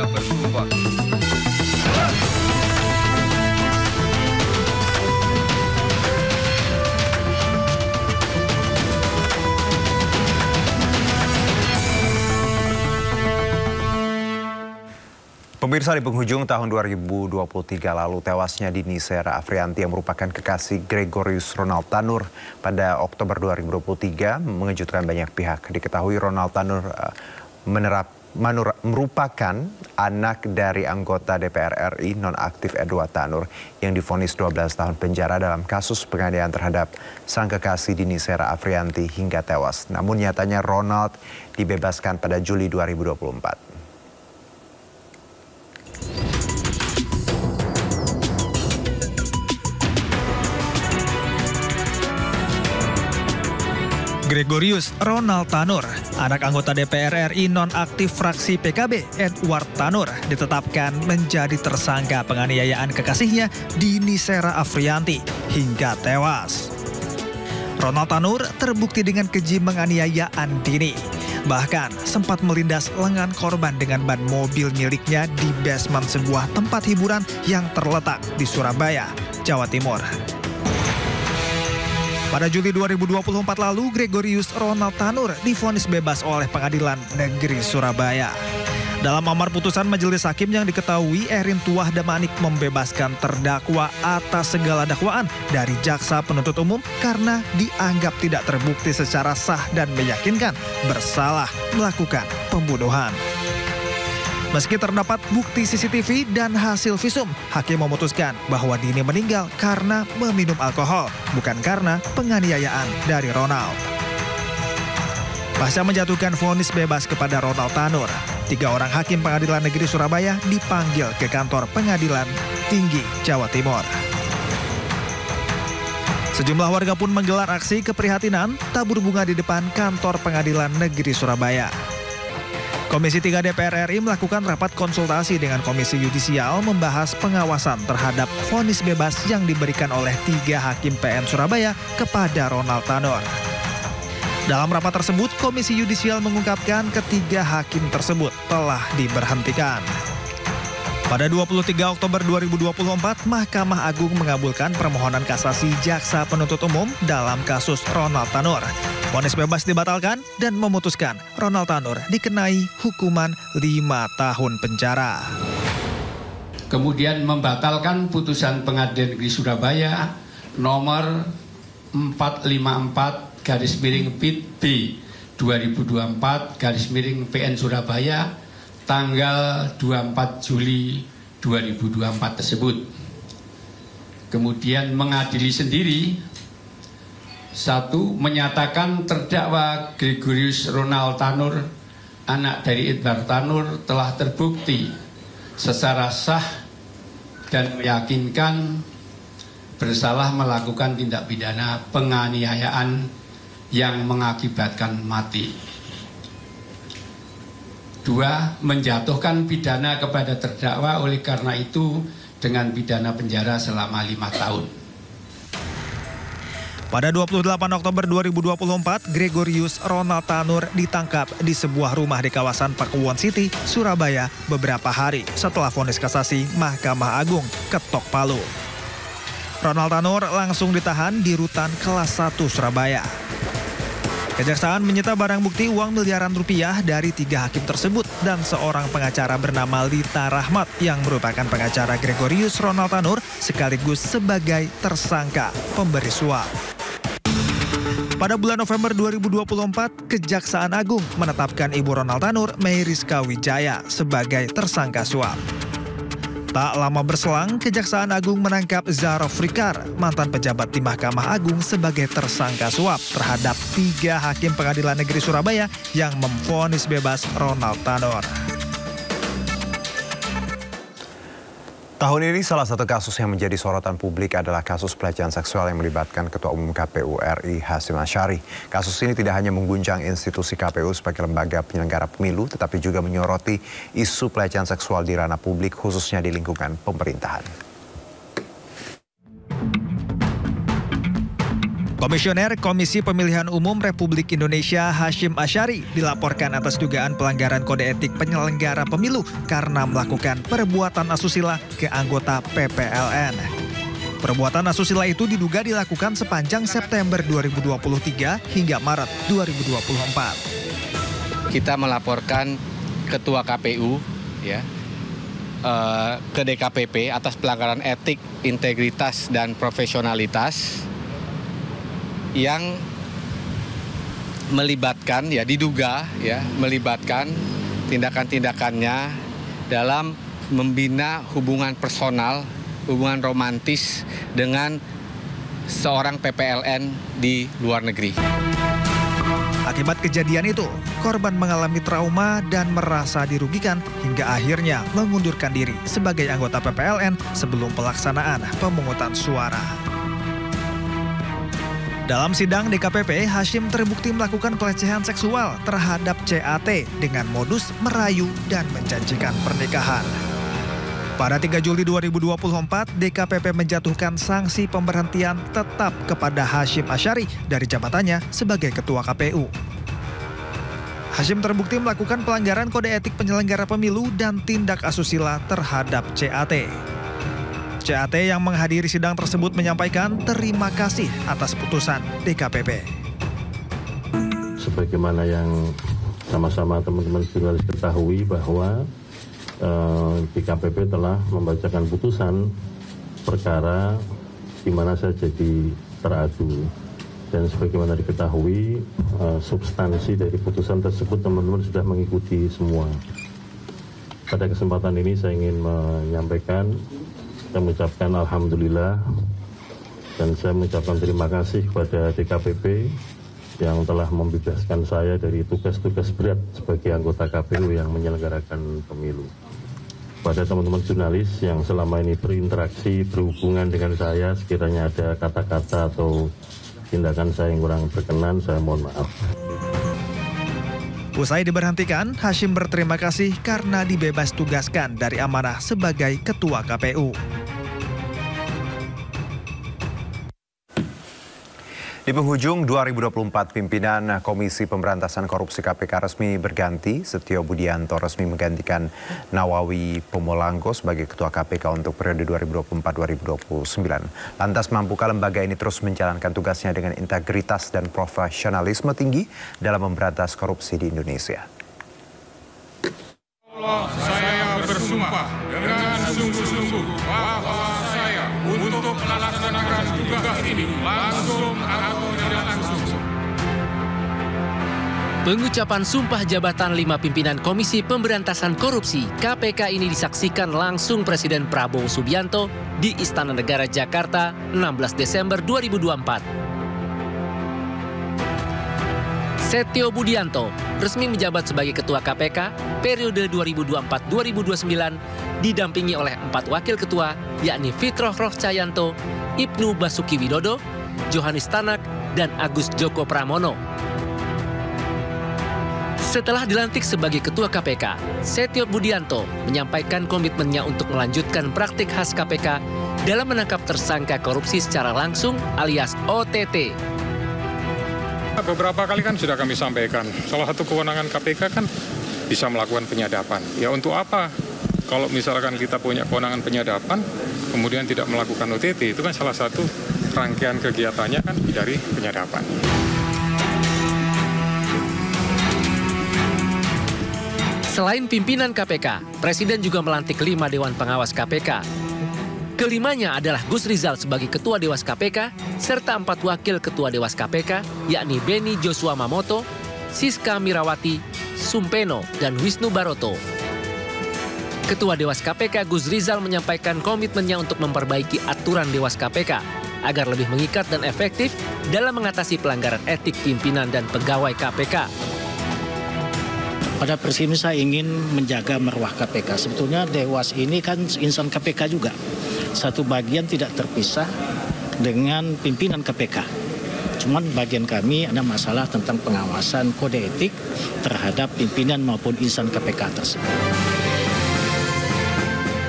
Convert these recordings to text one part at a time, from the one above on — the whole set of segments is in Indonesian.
tidak bersumpah. Pemirsa, di penghujung tahun 2023 lalu tewasnya Dini Sera Afrianti yang merupakan kekasih Gregorius Ronald Tanur pada Oktober 2023 mengejutkan banyak pihak. Diketahui Ronald Tanur merupakan anak dari anggota DPR RI nonaktif Edward Tanur yang divonis 12 tahun penjara dalam kasus penganiayaan terhadap sang kekasih Dini Sera Afrianti hingga tewas. Namun nyatanya Ronald dibebaskan pada Juli 2024. Gregorius Ronald Tanur, anak anggota DPR RI nonaktif fraksi PKB Edward Tanur, ditetapkan menjadi tersangka penganiayaan kekasihnya Dini Sera Afrianti hingga tewas. Ronald Tanur terbukti dengan keji menganiayaan Dini. Bahkan sempat melindas lengan korban dengan ban mobil miliknya di basement sebuah tempat hiburan yang terletak di Surabaya, Jawa Timur. Pada Juli 2024 lalu, Gregorius Ronald Tanur divonis bebas oleh Pengadilan Negeri Surabaya. Dalam amar putusan majelis hakim yang diketahui, Erin Tuah Damanik membebaskan terdakwa atas segala dakwaan dari jaksa penuntut umum karena dianggap tidak terbukti secara sah dan meyakinkan bersalah melakukan pembunuhan. Meski terdapat bukti CCTV dan hasil visum, hakim memutuskan bahwa Dini meninggal karena meminum alkohol, bukan karena penganiayaan dari Ronald. Pasca menjatuhkan vonis bebas kepada Ronald Tanur, 3 orang hakim Pengadilan Negeri Surabaya dipanggil ke kantor Pengadilan Tinggi Jawa Timur. Sejumlah warga pun menggelar aksi keprihatinan tabur bunga di depan kantor Pengadilan Negeri Surabaya. Komisi 3 DPR RI melakukan rapat konsultasi dengan Komisi Yudisial membahas pengawasan terhadap vonis bebas yang diberikan oleh 3 hakim PN Surabaya kepada Ronald Tanur. Dalam rapat tersebut, Komisi Yudisial mengungkapkan ketiga hakim tersebut telah diberhentikan. Pada 23 Oktober 2024, Mahkamah Agung mengabulkan permohonan kasasi jaksa penuntut umum dalam kasus Ronald Tanur. Vonis bebas dibatalkan dan memutuskan Ronald Tanur dikenai hukuman 5 tahun penjara. Kemudian membatalkan putusan Pengadilan Negeri Surabaya nomor 454/PIT-B 2024/PN Surabaya tanggal 24 Juli 2024 tersebut. Kemudian mengadili sendiri. 1. Menyatakan terdakwa Gregorius Ronald Tanur, anak dari Edward Tanur, telah terbukti secara sah dan meyakinkan bersalah melakukan tindak pidana penganiayaan yang mengakibatkan mati. 2. Menjatuhkan pidana kepada terdakwa oleh karena itu dengan pidana penjara selama 5 tahun. Pada 28 Oktober 2024, Gregorius Ronald Tanur ditangkap di sebuah rumah di kawasan Pakuwon City, Surabaya beberapa hari setelah vonis kasasi Mahkamah Agung ketok palu. Ronald Tanur langsung ditahan di Rutan Kelas 1 Surabaya. Kejaksaan menyita barang bukti uang miliaran rupiah dari 3 hakim tersebut dan seorang pengacara bernama Lita Rahmat yang merupakan pengacara Gregorius Ronald Tanur sekaligus sebagai tersangka pemberi suap. Pada bulan November 2024, Kejaksaan Agung menetapkan Ibu Ronald Tanur, Mayriska Wijaya, sebagai tersangka suap. Tak lama berselang, Kejaksaan Agung menangkap Zarof Rikar, mantan pejabat di Mahkamah Agung, sebagai tersangka suap terhadap 3 hakim Pengadilan Negeri Surabaya yang memvonis bebas Ronald Tanur. Tahun ini salah satu kasus yang menjadi sorotan publik adalah kasus pelecehan seksual yang melibatkan Ketua Umum KPU RI Hasyim Asyari. Kasus ini tidak hanya mengguncang institusi KPU sebagai lembaga penyelenggara pemilu, tetapi juga menyoroti isu pelecehan seksual di ranah publik khususnya di lingkungan pemerintahan. Komisioner Komisi Pemilihan Umum Republik Indonesia Hasyim Asyari dilaporkan atas dugaan pelanggaran kode etik penyelenggara pemilu karena melakukan perbuatan asusila ke anggota PPLN. Perbuatan asusila itu diduga dilakukan sepanjang September 2023 hingga Maret 2024. Kita melaporkan Ketua KPU ke DKPP atas pelanggaran etik, integritas, dan profesionalitas yang melibatkan, diduga melibatkan tindakan-tindakannya dalam membina hubungan personal, hubungan romantis dengan seorang PPLN di luar negeri. Akibat kejadian itu, korban mengalami trauma dan merasa dirugikan hingga akhirnya mengundurkan diri sebagai anggota PPLN sebelum pelaksanaan pemungutan suara. Dalam sidang DKPP, Hasyim terbukti melakukan pelecehan seksual terhadap CAT dengan modus merayu dan menjanjikan pernikahan. Pada 3 Juli 2024, DKPP menjatuhkan sanksi pemberhentian tetap kepada Hasyim Asyari dari jabatannya sebagai Ketua KPU. Hasyim terbukti melakukan pelanggaran kode etik penyelenggara pemilu dan tindak asusila terhadap CAT. CAT yang menghadiri sidang tersebut menyampaikan terima kasih atas putusan DKPP. Sebagaimana yang sama-sama teman-teman jurnalis ketahui bahwa DKPP telah membacakan putusan perkara di mana saya jadi teradu. Dan sebagaimana diketahui, substansi dari putusan tersebut teman-teman sudah mengikuti semua. Pada kesempatan ini saya ingin menyampaikan, saya mengucapkan Alhamdulillah dan saya mengucapkan terima kasih kepada DKPP yang telah membebaskan saya dari tugas-tugas berat sebagai anggota KPU yang menyelenggarakan pemilu. Pada teman-teman jurnalis yang selama ini berinteraksi, berhubungan dengan saya, sekiranya ada kata-kata atau tindakan saya yang kurang berkenan, saya mohon maaf. Usai diberhentikan, Hasyim berterima kasih karena dibebas tugaskan dari amanah sebagai Ketua KPU. Di penghujung 2024, pimpinan Komisi Pemberantasan Korupsi KPK resmi berganti. Setio Budianto resmi menggantikan Nawawi Pomolanggo sebagai Ketua KPK untuk periode 2024-2029. Lantas, mampukah lembaga ini terus menjalankan tugasnya dengan integritas dan profesionalisme tinggi dalam memberantas korupsi di Indonesia? Saya bersumpah dengan sungguh-sungguh bahwa saya untuk melaksanakan tugas ini langsung atau tidak langsung. Pengucapan sumpah jabatan 5 pimpinan Komisi Pemberantasan Korupsi KPK ini disaksikan langsung Presiden Prabowo Subianto di Istana Negara Jakarta 16 Desember 2024. Setio Budianto resmi menjabat sebagai Ketua KPK periode 2024-2029 didampingi oleh 4 wakil ketua yakni Fitroh Rohcayanto, Ibnu Basuki Widodo, Johanis Tanak, dan Agus Joko Pramono. Setelah dilantik sebagai Ketua KPK, Setio Budianto menyampaikan komitmennya untuk melanjutkan praktik khas KPK dalam menangkap tersangka korupsi secara langsung alias OTT. Beberapa kali kan sudah kami sampaikan, salah satu kewenangan KPK kan bisa melakukan penyadapan. Ya untuk apa? Kalau misalkan kita punya kewenangan penyadapan, kemudian tidak melakukan OTT, itu kan salah satu rangkaian kegiatannya kan dari penyadapan. Selain pimpinan KPK, Presiden juga melantik 5 Dewan Pengawas KPK. Kelimanya adalah Gus Rizal sebagai Ketua Dewas KPK, serta 4 Wakil Ketua Dewas KPK, yakni Beni Joshua Mamoto, Siska Mirawati, Sumpeno, dan Wisnu Baroto. Ketua Dewas KPK Gus Rizal menyampaikan komitmennya untuk memperbaiki aturan Dewas KPK agar lebih mengikat dan efektif dalam mengatasi pelanggaran etik pimpinan dan pegawai KPK. Pada prinsipnya saya ingin menjaga marwah KPK. Sebetulnya Dewas ini kan insan KPK juga. Satu bagian tidak terpisah dengan pimpinan KPK. Cuman bagian kami ada masalah tentang pengawasan kode etik terhadap pimpinan maupun insan KPK tersebut.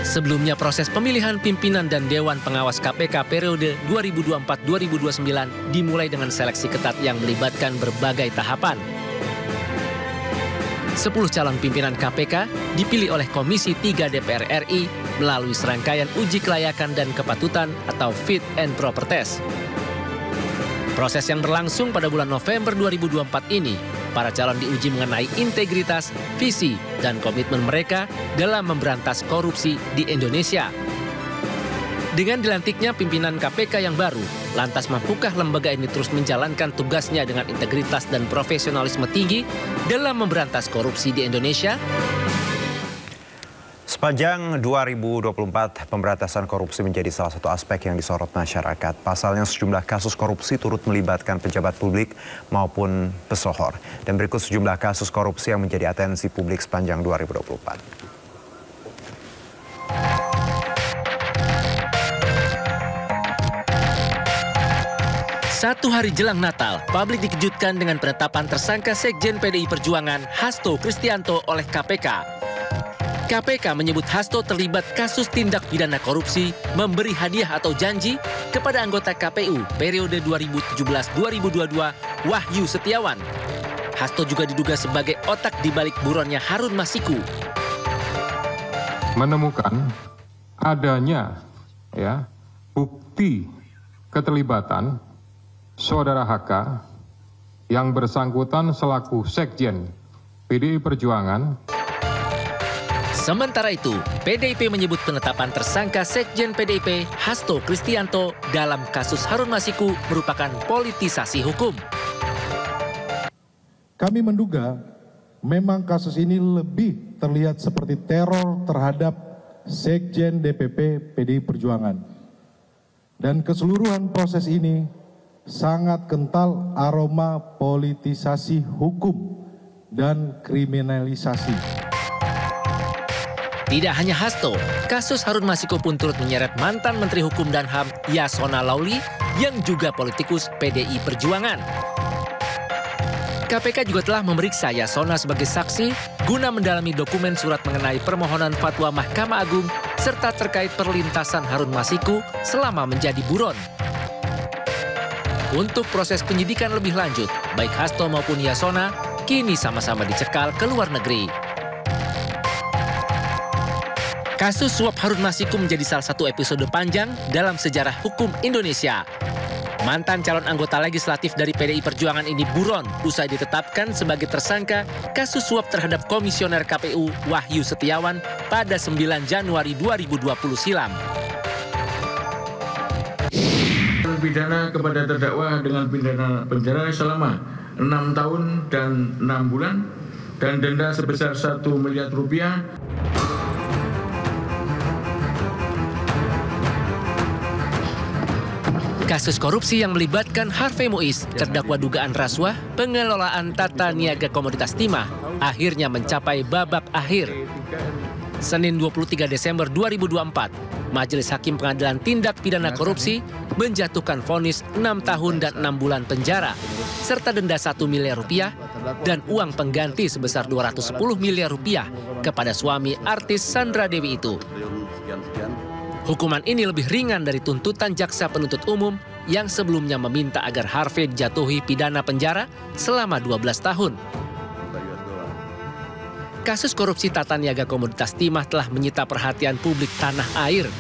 Sebelumnya proses pemilihan pimpinan dan Dewan Pengawas KPK periode 2024-2029 dimulai dengan seleksi ketat yang melibatkan berbagai tahapan. 10 calon pimpinan KPK dipilih oleh Komisi 3 DPR RI melalui serangkaian uji kelayakan dan kepatutan atau fit and proper test. Proses yang berlangsung pada bulan November 2024 ini, para calon diuji mengenai integritas, visi, dan komitmen mereka dalam memberantas korupsi di Indonesia. Dengan dilantiknya pimpinan KPK yang baru, lantas mampukah lembaga ini terus menjalankan tugasnya dengan integritas dan profesionalisme tinggi dalam memberantas korupsi di Indonesia? Sepanjang 2024, pemberantasan korupsi menjadi salah satu aspek yang disorot masyarakat. Pasalnya sejumlah kasus korupsi turut melibatkan pejabat publik maupun pesohor. Dan berikut sejumlah kasus korupsi yang menjadi atensi publik sepanjang 2024. Satu hari jelang Natal, publik dikejutkan dengan penetapan tersangka Sekjen PDI Perjuangan Hasto Kristianto oleh KPK. KPK menyebut Hasto terlibat kasus tindak pidana korupsi, memberi hadiah atau janji kepada anggota KPU periode 2017-2022 Wahyu Setiawan. Hasto juga diduga sebagai otak di balik buronnya Harun Masiku. Menemukan adanya bukti keterlibatan Saudara HK yang bersangkutan selaku Sekjen PDI Perjuangan. Sementara itu, PDIP menyebut penetapan tersangka Sekjen PDIP Hasto Kristianto dalam kasus Harun Masiku merupakan politisasi hukum. Kami menduga memang kasus ini lebih terlihat seperti teror terhadap Sekjen DPP PDI Perjuangan. Dan keseluruhan proses ini sangat kental aroma politisasi hukum dan kriminalisasi. Tidak hanya Hasto, kasus Harun Masiku pun turut menyeret mantan Menteri Hukum dan HAM Yasona Lauli yang juga politikus PDI Perjuangan. KPK juga telah memeriksa Yasona sebagai saksi guna mendalami dokumen surat mengenai permohonan fatwa Mahkamah Agung serta terkait perlintasan Harun Masiku selama menjadi buron. Untuk proses penyidikan lebih lanjut, baik Hasto maupun Yasona kini sama-sama dicekal ke luar negeri. Kasus suap Harun Masiku menjadi salah satu episode panjang dalam sejarah hukum Indonesia. Mantan calon anggota legislatif dari PDI Perjuangan ini buron usai ditetapkan sebagai tersangka kasus suap terhadap Komisioner KPU Wahyu Setiawan pada 9 Januari 2020 silam. Pidana kepada terdakwa dengan pidana penjara selama 6 tahun dan 6 bulan dan denda sebesar 1 miliar rupiah. Kasus korupsi yang melibatkan Harvey Muiz, terdakwa dugaan rasuah, pengelolaan tata niaga komoditas timah, akhirnya mencapai babak akhir. Senin 23 Desember 2024, Majelis Hakim Pengadilan Tindak Pidana Korupsi menjatuhkan vonis 6 tahun dan 6 bulan penjara, serta denda 1 miliar rupiah dan uang pengganti sebesar 210 miliar rupiah kepada suami artis Sandra Dewi itu. Hukuman ini lebih ringan dari tuntutan jaksa penuntut umum yang sebelumnya meminta agar Harvey dijatuhi pidana penjara selama 12 tahun. Kasus korupsi tata niaga komoditas timah telah menyita perhatian publik tanah air.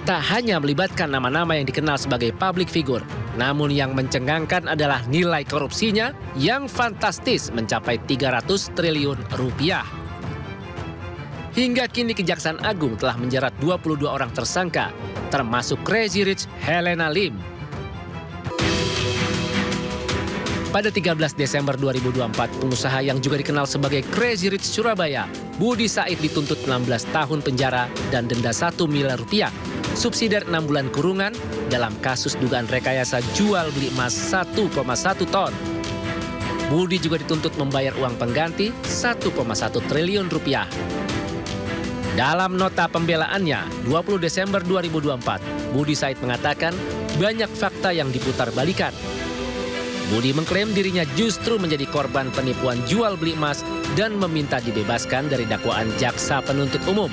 Tak hanya melibatkan nama-nama yang dikenal sebagai public figure, namun yang mencengangkan adalah nilai korupsinya yang fantastis mencapai 300 triliun rupiah. Hingga kini Kejaksaan Agung telah menjerat 22 orang tersangka, termasuk Crazy Rich Helena Lim. Pada 13 Desember 2024, pengusaha yang juga dikenal sebagai Crazy Rich Surabaya, Budi Said dituntut 16 tahun penjara dan denda 1 miliar rupiah, subsidi 6 bulan kurungan dalam kasus dugaan rekayasa jual beli emas 1,1 ton. Budi juga dituntut membayar uang pengganti 1,1 triliun rupiah. Dalam nota pembelaannya, 20 Desember 2024, Budi Said mengatakan banyak fakta yang diputar-balikan. Budi mengklaim dirinya justru menjadi korban penipuan jual beli emas dan meminta dibebaskan dari dakwaan jaksa penuntut umum.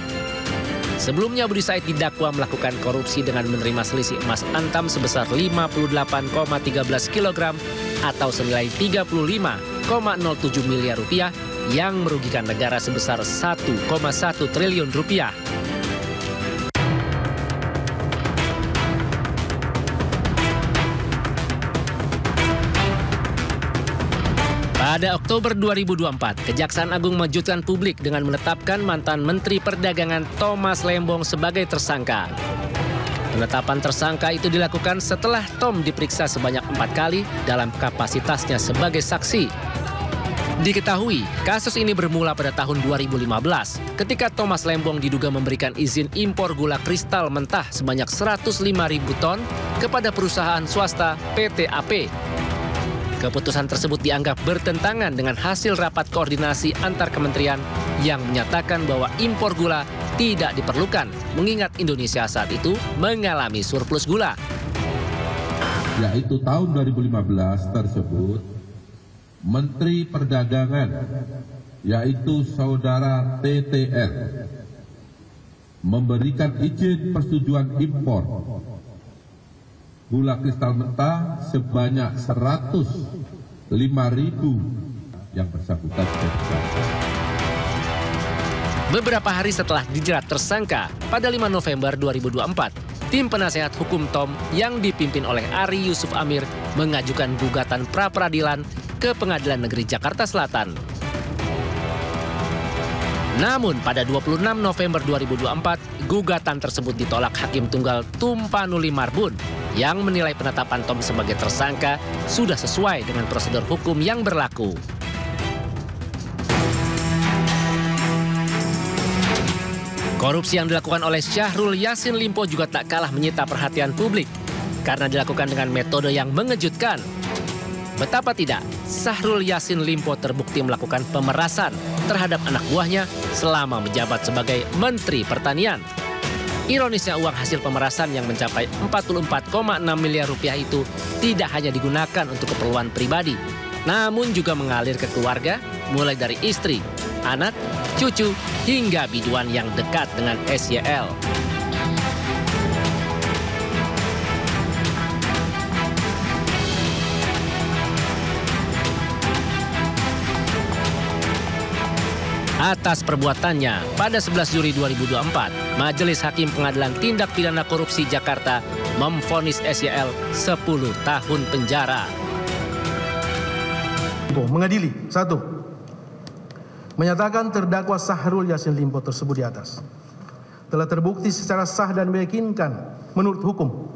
Sebelumnya Budi Said didakwa melakukan korupsi dengan menerima selisih emas antam sebesar 58,13 kg atau senilai 35,07 miliar rupiah yang merugikan negara sebesar 1,1 triliun rupiah. Pada Oktober 2024, Kejaksaan Agung mengejutkan publik dengan menetapkan mantan Menteri Perdagangan Thomas Lembong sebagai tersangka. Penetapan tersangka itu dilakukan setelah Tom diperiksa sebanyak 4 kali dalam kapasitasnya sebagai saksi. Diketahui, kasus ini bermula pada tahun 2015 ketika Thomas Lembong diduga memberikan izin impor gula kristal mentah sebanyak 105.000 ton kepada perusahaan swasta PT AP. Keputusan tersebut dianggap bertentangan dengan hasil rapat koordinasi antar kementerian yang menyatakan bahwa impor gula tidak diperlukan, mengingat Indonesia saat itu mengalami surplus gula. Yaitu tahun 2015 tersebut, Menteri Perdagangan, yaitu Saudara TTR, memberikan izin persetujuan impor gula kristal mentah sebanyak 105.000 yang bersangkutan. Beberapa hari setelah dijerat tersangka, pada 5 November 2024, tim penasehat hukum Tom yang dipimpin oleh Ari Yusuf Amir mengajukan gugatan pra-peradilan ke Pengadilan Negeri Jakarta Selatan. Namun pada 26 November 2024, gugatan tersebut ditolak Hakim Tunggal Tumpanuli Marbun yang menilai penetapan Tom sebagai tersangka sudah sesuai dengan prosedur hukum yang berlaku. Korupsi yang dilakukan oleh Syahrul Yassin Limpo juga tak kalah menyita perhatian publik karena dilakukan dengan metode yang mengejutkan. Betapa tidak, Syahrul Yassin Limpo terbukti melakukan pemerasan terhadap anak buahnya selama menjabat sebagai Menteri Pertanian. Ironisnya uang hasil pemerasan yang mencapai 44,6 miliar rupiah itu tidak hanya digunakan untuk keperluan pribadi, namun juga mengalir ke keluarga, mulai dari istri, anak, cucu, hingga biduan yang dekat dengan SYL. Atas perbuatannya, pada 11 Juli 2024, Majelis Hakim Pengadilan Tindak Pidana Korupsi Jakarta memvonis SYL 10 tahun penjara. Mengadili, 1. Menyatakan terdakwa Syahrul Yassin Limpo tersebut di atas telah terbukti secara sah dan meyakinkan menurut hukum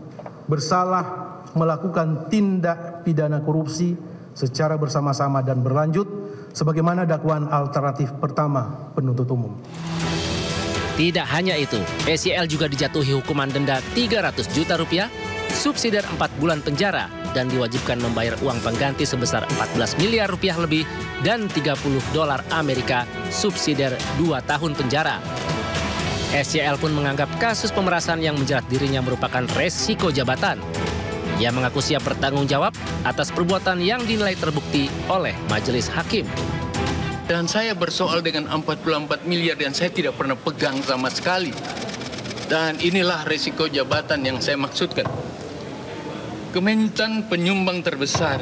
bersalah melakukan tindak pidana korupsi secara bersama-sama dan berlanjut sebagaimana dakwaan alternatif pertama penuntut umum. Tidak hanya itu, SYL juga dijatuhi hukuman denda 300 juta rupiah, subsidiar 4 bulan penjara, dan diwajibkan membayar uang pengganti sebesar 14 miliar rupiah lebih dan 30 dolar Amerika, subsidiar 2 tahun penjara. SYL pun menganggap kasus pemerasan yang menjerat dirinya merupakan resiko jabatan. Ia mengaku siap bertanggung jawab atas perbuatan yang dinilai terbukti oleh majelis hakim. Dan saya bersoal dengan 44 miliar dan saya tidak pernah pegang sama sekali. Dan inilah resiko jabatan yang saya maksudkan. Kementan penyumbang terbesar.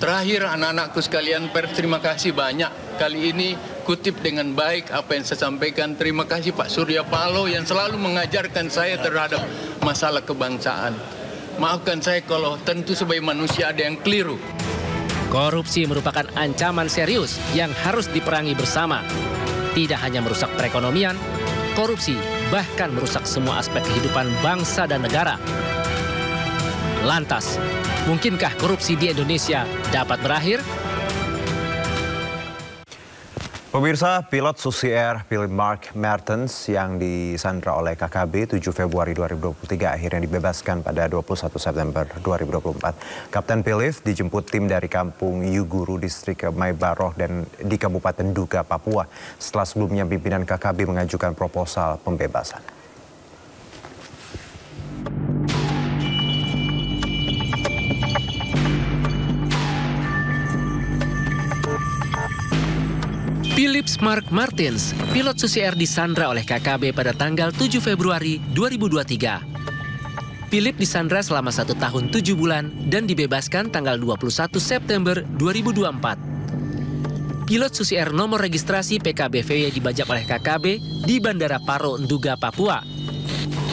Terakhir anak-anakku sekalian, terima kasih banyak. Kali ini kutip dengan baik apa yang saya sampaikan. Terima kasih Pak Surya Paloh yang selalu mengajarkan saya terhadap masalah kebangsaan. Maafkan saya kalau tentu sebagai manusia ada yang keliru. Korupsi merupakan ancaman serius yang harus diperangi bersama. Tidak hanya merusak perekonomian, korupsi bahkan merusak semua aspek kehidupan bangsa dan negara. Lantas, mungkinkah korupsi di Indonesia dapat berakhir? Pemirsa, pilot Susi Air Philip Mark Mertens yang disandra oleh KKB 7 Februari 2023 akhirnya dibebaskan pada 21 September 2024. Kapten Philip dijemput tim dari kampung Yuguru, distrik Maibaroh dan di Kabupaten Duga, Papua, setelah sebelumnya pimpinan KKB mengajukan proposal pembebasan. Philip Mark Martins, pilot Susi Air disandra oleh KKB pada tanggal 7 Februari 2023. Philip disandra selama 1 tahun 7 bulan dan dibebaskan tanggal 21 September 2024. Pilot Susi Air nomor registrasi PKBVY dibajak oleh KKB di Bandara Paro, Nduga, Papua.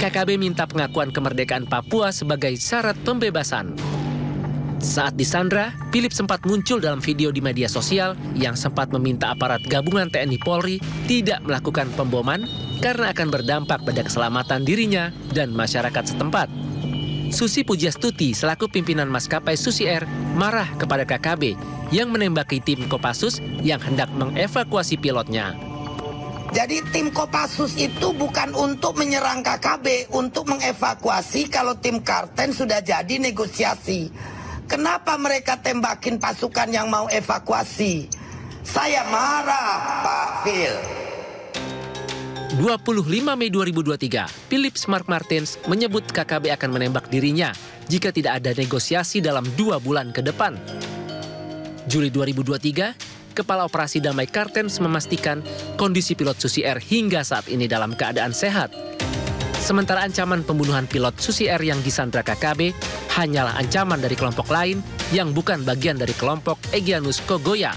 KKB minta pengakuan kemerdekaan Papua sebagai syarat pembebasan. Saat disandra, Philip sempat muncul dalam video di media sosial yang sempat meminta aparat gabungan TNI Polri tidak melakukan pemboman karena akan berdampak pada keselamatan dirinya dan masyarakat setempat. Susi Pujiastuti selaku pimpinan maskapai Susi Air marah kepada KKB yang menembaki tim Kopassus yang hendak mengevakuasi pilotnya. Jadi tim Kopassus itu bukan untuk menyerang KKB, untuk mengevakuasi kalau tim Karten sudah jadi negosiasi. Kenapa mereka tembakin pasukan yang mau evakuasi? Saya marah, Pak Phil. 25 Mei 2023, Philip Mark Martins menyebut KKB akan menembak dirinya jika tidak ada negosiasi dalam 2 bulan ke depan. Juli 2023, Kepala Operasi Damai Kartens memastikan kondisi pilot Susi Air hingga saat ini dalam keadaan sehat. Sementara ancaman pembunuhan pilot Susi Air yang disandra KKB hanyalah ancaman dari kelompok lain yang bukan bagian dari kelompok Egyanus Kogoya.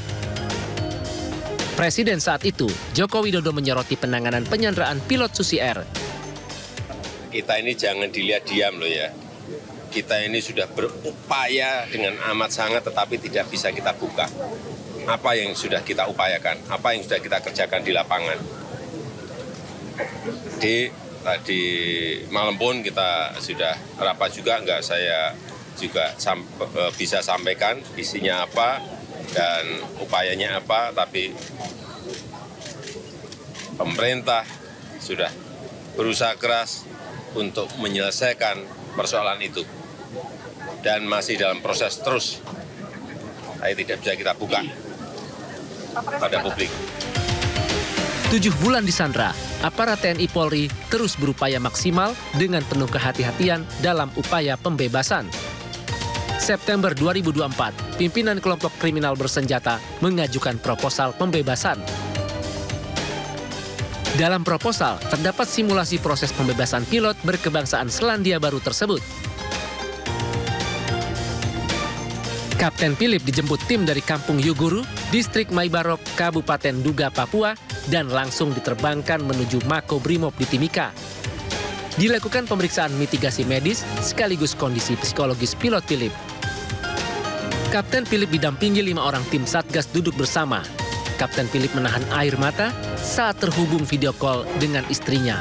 Presiden saat itu, Joko Widodo menyoroti penanganan penyanderaan pilot Susi Air. Kita ini jangan dilihat diam loh ya. Kita ini sudah berupaya dengan amat sangat tetapi tidak bisa kita buka. Apa yang sudah kita upayakan, apa yang sudah kita kerjakan di lapangan. Tadi malam pun kita sudah rapat juga, nggak saya juga bisa sampaikan isinya apa dan upayanya apa, tapi pemerintah sudah berusaha keras untuk menyelesaikan persoalan itu dan masih dalam proses terus. Saya tidak bisa kita buka pada publik. 7 bulan disandra, aparat TNI Polri terus berupaya maksimal dengan penuh kehati-hatian dalam upaya pembebasan. September 2024, pimpinan kelompok kriminal bersenjata mengajukan proposal pembebasan. Dalam proposal, terdapat simulasi proses pembebasan pilot berkebangsaan Selandia Baru tersebut. Kapten Philip dijemput tim dari Kampung Yuguru, Distrik Maibarok, Kabupaten Nduga, Papua, dan langsung diterbangkan menuju Makobrimob di Timika. Dilakukan pemeriksaan mitigasi medis sekaligus kondisi psikologis pilot Philip. Kapten Philip didampingi 5 orang tim Satgas duduk bersama. Kapten Philip menahan air mata saat terhubung video call dengan istrinya.